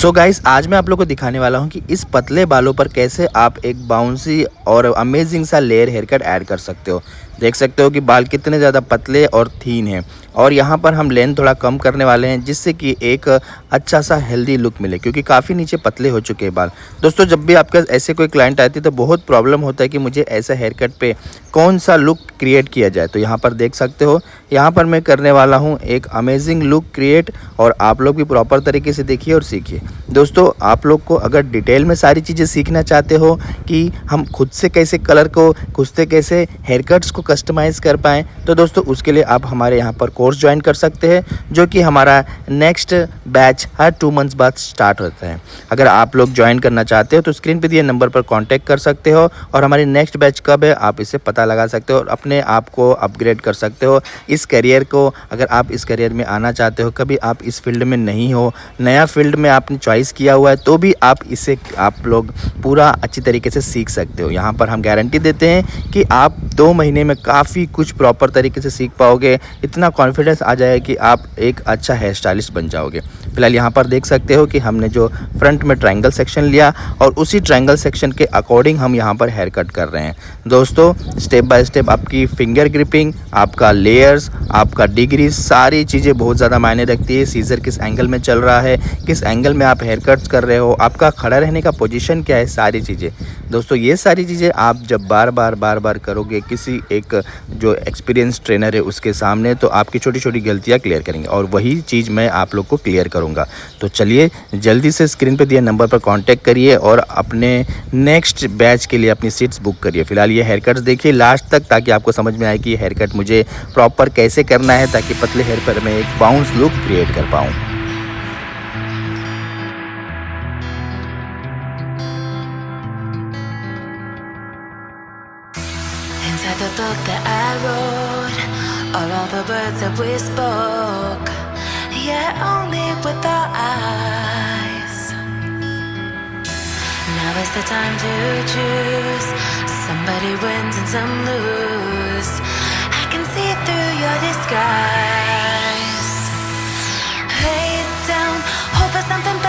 So guys, आज मैं आप लोग को दिखाने वाला हूँ कि इस पतले बालों पर कैसे आप एक बाउंसी और अमेजिंग सा लेयर हेयर कट ऐड कर सकते हो। देख सकते हो कि बाल कितने ज़्यादा पतले और थीन हैं और यहाँ पर हम लेंथ थोड़ा कम करने वाले हैं जिससे कि एक अच्छा सा हेल्दी लुक मिले, क्योंकि काफ़ी नीचे पतले हो चुके हैं बाल। दोस्तों, जब भी आपका ऐसे कोई क्लाइंट आती है तो बहुत प्रॉब्लम होता है कि मुझे ऐसा हेयर कट पे कौन सा लुक क्रिएट किया जाए। तो यहाँ पर देख सकते हो, यहाँ पर मैं करने वाला हूँ एक अमेजिंग लुक क्रिएट, और आप लोग भी प्रॉपर तरीके से देखिए और सीखिए। दोस्तों, आप लोग को अगर डिटेल में सारी चीज़ें सीखना चाहते हो कि हम खुद से कैसे कलर को, खुद से कैसे हेयर कट्स को कस्टमाइज़ कर पाएँ, तो दोस्तों उसके लिए आप हमारे यहाँ पर कोर्स ज्वाइन कर सकते हैं, जो कि हमारा नेक्स्ट बैच हर 2 मंथ्स बाद स्टार्ट होता है। अगर आप लोग ज्वाइन करना चाहते हो तो स्क्रीन पे दिए नंबर पर कांटेक्ट कर सकते हो, और हमारी नेक्स्ट बैच कब है आप इसे पता लगा सकते हो और अपने आप को अपग्रेड कर सकते हो इस करियर को। अगर आप इस करियर में आना चाहते हो, कभी आप इस फील्ड में नहीं हो, नया फील्ड में आपने चॉइस किया हुआ है, तो भी आप लोग पूरा अच्छी तरीके से सीख सकते हो। यहाँ पर हम गारंटी देते हैं कि आप 2 महीने में काफ़ी कुछ प्रॉपर तरीके से सीख पाओगे। इतना कॉन्फिडेंस आ जाएगा कि आप एक अच्छा हेयर स्टाइलिस्ट बन जाओगे। फिलहाल यहाँ पर देख सकते हो कि हमने जो फ्रंट में ट्रायंगल सेक्शन लिया और उसी ट्रायंगल सेक्शन के अकॉर्डिंग हम यहाँ पर हेयर कट कर रहे हैं। दोस्तों, स्टेप बाय स्टेप आपकी फिंगर ग्रिपिंग, आपका लेयर्स, आपका डिग्री, सारी चीज़ें बहुत ज़्यादा मायने रखती है। सीजर किस एंगल में चल रहा है, किस एंगल में आप हेयर कट्स कर रहे हो, आपका खड़ा रहने का पोजीशन क्या है, सारी चीज़ें। दोस्तों, ये सारी चीज़ें आप जब बार बार करोगे किसी एक जो एक्सपीरियंस ट्रेनर है उसके सामने, तो आपकी छोटी छोटी गलतियाँ क्लियर करेंगे, और वही चीज़ मैं आप लोग को क्लियर करूँगा। तो चलिए जल्दी से स्क्रीन पे दिए नंबर पर कांटेक्ट करिए और अपने नेक्स्ट बैच के लिए अपनी सीट्स बुक करिए। फिलहाल ये हेयर कट्स देखिए लास्ट तक, ताकि आपको समझ में आए कि ये हेयर कट मुझे प्रॉपर कैसे करना है, ताकि पतले हेयर पर मैं एक बाउंस लुक क्रिएट कर पाऊँ। Inside the book that I wrote are all the words that we spoke, yet only with our eyes. Now is the time to choose. Somebody wins and some lose. I can see through your disguise. Lay it down, hope for something